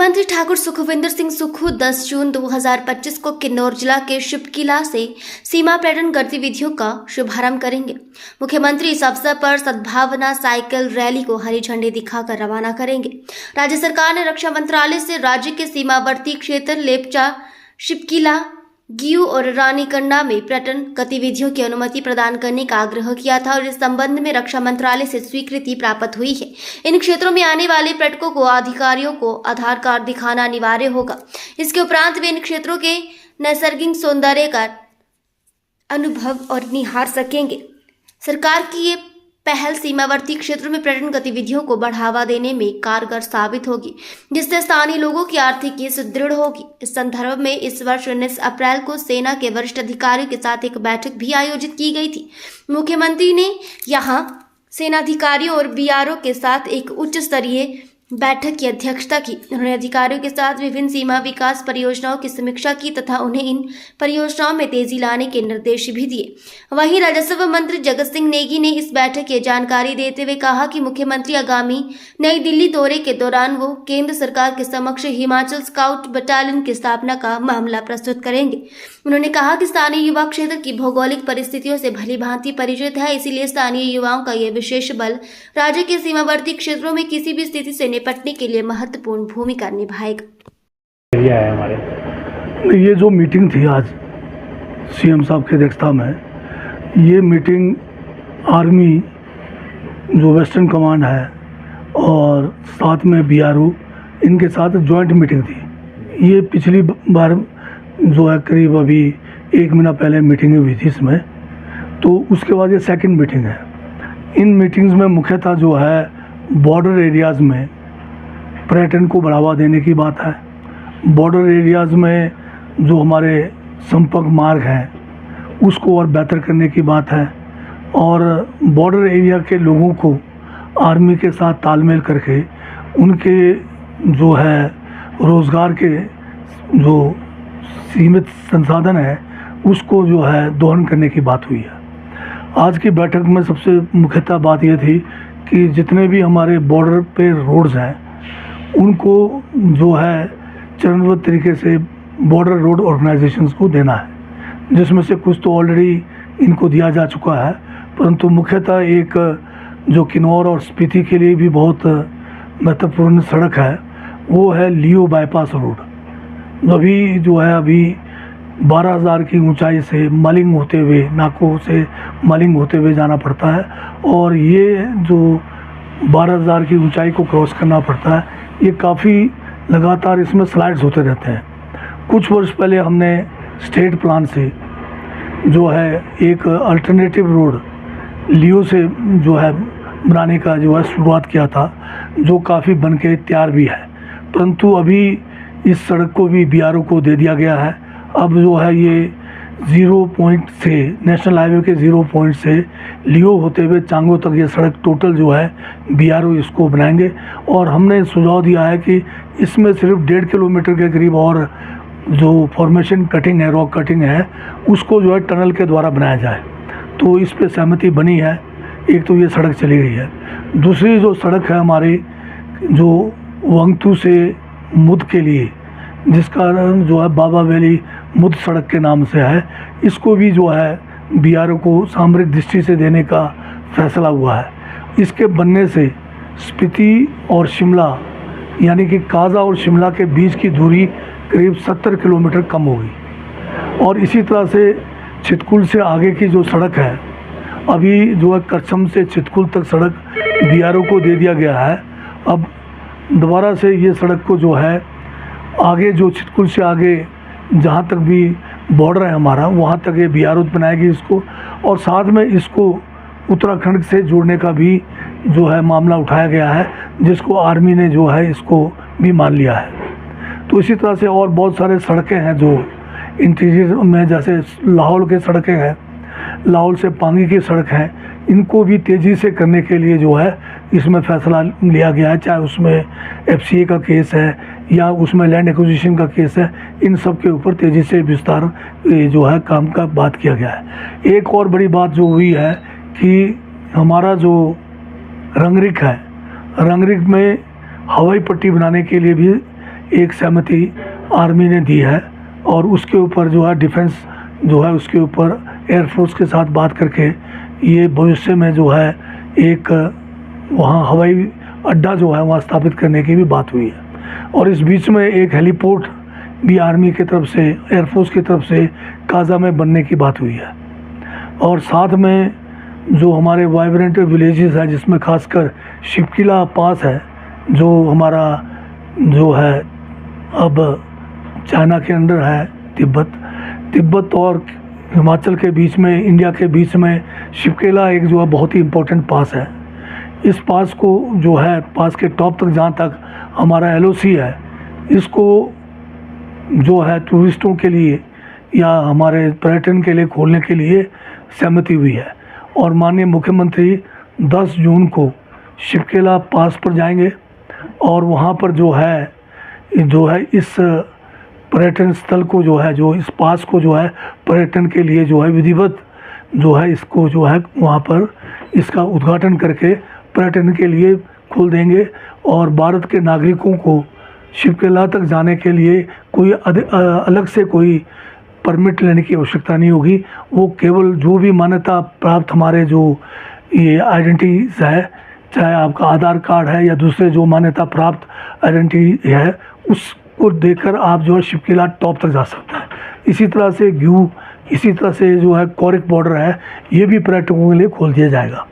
मुख्यमंत्री ठाकुर सुखविंदर सिंह सुक्खू 10 जून 2025 को किन्नौर जिला के शिपकिला से सीमा पर्यटन गतिविधियों का शुभारंभ करेंगे। मुख्यमंत्री इस अवसर पर सद्भावना साइकिल रैली को हरी झंडी दिखाकर रवाना करेंगे। राज्य सरकार ने रक्षा मंत्रालय से राज्य के सीमावर्ती क्षेत्र लेपचा, शिपकिला, गियू और रानीकंडा में पर्यटन गतिविधियों की अनुमति प्रदान करने का आग्रह किया था और इस संबंध में रक्षा मंत्रालय से स्वीकृति प्राप्त हुई है। इन क्षेत्रों में आने वाले पर्यटकों को अधिकारियों को आधार कार्ड दिखाना अनिवार्य होगा। इसके उपरांत वे इन क्षेत्रों के नैसर्गिक सौंदर्य का अनुभव और निहार सकेंगे। सरकार की ये पहल सीमावर्ती क्षेत्रों में पर्यटन गतिविधियों को बढ़ावा देने में कारगर साबित होगी, जिससे स्थानीय लोगों की आर्थिकी सुदृढ़ होगी। इस संदर्भ में इस वर्ष 19 अप्रैल को सेना के वरिष्ठ अधिकारियों के साथ एक बैठक भी आयोजित की गई थी। मुख्यमंत्री ने यहां सेनाधिकारियों और बीआरओ के साथ एक उच्च स्तरीय बैठक की अध्यक्षता की। उन्होंने अधिकारियों के साथ विभिन्न सीमा विकास परियोजनाओं की समीक्षा की तथा उन्हें इन परियोजनाओं में तेजी लाने के निर्देश भी दिए। वहीं राजस्व मंत्री जगत सिंह नेगी ने इस बैठक की जानकारी देते हुए कहा कि मुख्यमंत्री आगामी नई दिल्ली दौरे के दौरान वो केंद्र सरकार के समक्ष हिमाचल स्काउट बटालियन की स्थापना का मामला प्रस्तुत करेंगे। उन्होंने कहा कि स्थानीय युवा क्षेत्र की भौगोलिक परिस्थितियों से भली भांति परिचित है, इसीलिए स्थानीय युवाओं का यह विशेष बल राज्य के सीमावर्ती क्षेत्रों में किसी भी स्थिति से निपटने के लिए महत्वपूर्ण भूमिका निभाएगा। ये जो मीटिंग थी आज सीएम साहब की अध्यक्षता में, ये मीटिंग आर्मी जो वेस्टर्न कमांड है और साथ में बीआरओ, इनके साथ जॉइंट मीटिंग थी। ये पिछली बार जो है करीब अभी 1 महीना पहले मीटिंग हुई थी इसमें, तो उसके बाद ये सेकंड मीटिंग है। इन मीटिंग्स में मुख्यतः जो है बॉर्डर एरियाज़ में पर्यटन को बढ़ावा देने की बात है। बॉर्डर एरियाज़ में जो हमारे संपर्क मार्ग हैं उसको और बेहतर करने की बात है और बॉर्डर एरिया के लोगों को आर्मी के साथ तालमेल करके उनके जो है रोज़गार के जो सीमित संसाधन है उसको जो है दोहन करने की बात हुई है। आज की बैठक में सबसे मुख्यतः बात यह थी कि जितने भी हमारे बॉर्डर पे रोड्स हैं उनको जो है चरणबद्ध तरीके से बॉर्डर रोड ऑर्गेनाइजेशंस को देना है, जिसमें से कुछ तो ऑलरेडी इनको दिया जा चुका है, परंतु मुख्यतः एक जो किन्नौर और स्पीति के लिए भी बहुत महत्वपूर्ण सड़क है वो है लियो बाईपास रोड। अभी जो है अभी 12,000 की ऊंचाई से मलिंग होते हुए, नाकों से मलिंग होते हुए जाना पड़ता है और ये जो 12,000 की ऊंचाई को क्रॉस करना पड़ता है, ये काफ़ी लगातार इसमें स्लाइड्स होते रहते हैं। कुछ वर्ष पहले हमने स्टेट प्लान से जो है एक अल्टरनेटिव रोड लियो से जो है बनाने का जो है शुरुआत किया था, जो काफ़ी बन के तैयार भी है, परंतु अभी इस सड़क को भी बीआरओ को दे दिया गया है। अब जो है ये 0 पॉइंट से नेशनल हाईवे के 0 पॉइंट से लियो होते हुए चांगो तक ये सड़क टोटल जो है बीआरओ इसको बनाएंगे और हमने सुझाव दिया है कि इसमें सिर्फ 1.5 किलोमीटर के करीब और जो फॉर्मेशन कटिंग है, रॉक कटिंग है, उसको जो है टनल के द्वारा बनाया जाए। तो इस पे सहमति बनी है। एक तो ये सड़क चली गई है। दूसरी जो सड़क है हमारी जो वंगतू से मुद के लिए, जिसका जो है बाबा वैली मुद सड़क के नाम से है, इसको भी जो है बीआरओ को सामरिक दृष्टि से देने का फैसला हुआ है। इसके बनने से स्पीति और शिमला यानी कि काजा और शिमला के बीच की दूरी करीब 70 किलोमीटर कम होगी और इसी तरह से चितकुल से आगे की जो सड़क है, अभी जो है करछम से चितकुल तक सड़क बीआरओ को दे दिया गया है। अब दोबारा से ये सड़क को जो है आगे जो चितकुल से आगे जहाँ तक भी बॉर्डर है हमारा, वहाँ तक ये बीआरओ बनाएगी इसको और साथ में इसको उत्तराखंड से जोड़ने का भी जो है मामला उठाया गया है, जिसको आर्मी ने जो है इसको भी मान लिया है। तो इसी तरह से और बहुत सारे सड़कें हैं जो इंटीरियर में, जैसे लाहौल के सड़कें हैं, लाहौल से पांगी की सड़क है, इनको भी तेज़ी से करने के लिए जो है इसमें फ़ैसला लिया गया है। चाहे उसमें एफसीए का केस है या उसमें लैंड एक्विजिशन का केस है, इन सब के ऊपर तेज़ी से विस्तार जो है काम का बात किया गया है। एक और बड़ी बात जो हुई है कि हमारा जो रंगरिक है, रंगरिक में हवाई पट्टी बनाने के लिए भी एक सहमति आर्मी ने दी है और उसके ऊपर जो है डिफेंस जो है उसके ऊपर एयरफोर्स के साथ बात करके ये भविष्य में जो है एक वहाँ हवाई अड्डा जो है वहाँ स्थापित करने की भी बात हुई है। और इस बीच में एक हेलीपोर्ट भी आर्मी की तरफ से एयरफोर्स की तरफ से काजा में बनने की बात हुई है। और साथ में जो हमारे वाइब्रेंट विलेजेस है जिसमें खासकर शिवकिला पास है जो हमारा जो है अब चाइना के अंडर है, तिब्बत और हिमाचल के बीच में, इंडिया के बीच में शिवकिला एक जो है बहुत ही इम्पोर्टेंट पास है। इस पास को जो है पास के टॉप तक जहाँ तक हमारा LOC है इसको जो है टूरिस्टों के लिए या हमारे पर्यटन के लिए खोलने के लिए सहमति हुई है। और माननीय मुख्यमंत्री 10 जून को शिवकिला पास पर जाएंगे और वहाँ पर जो है इस पर्यटन स्थल को जो इस पास को जो है पर्यटन के लिए जो है विधिवत जो है इसको जो है वहाँ पर इसका उद्घाटन करके पर्यटन के लिए खोल देंगे। और भारत के नागरिकों को शिवकिला तक जाने के लिए कोई अलग से कोई परमिट लेने की आवश्यकता नहीं होगी। वो केवल जो भी मान्यता प्राप्त हमारे जो ये आइडेंटिटीज़ है, चाहे आपका आधार कार्ड है या दूसरे जो मान्यता प्राप्त आइडेंटिटी है, उसको देखकर आप जो है शिवकिला टॉप तक जा सकते हैं। इसी तरह से इसी तरह से जो है कोरिक बॉर्डर है ये भी पर्यटकों के लिए खोल दिया जाएगा।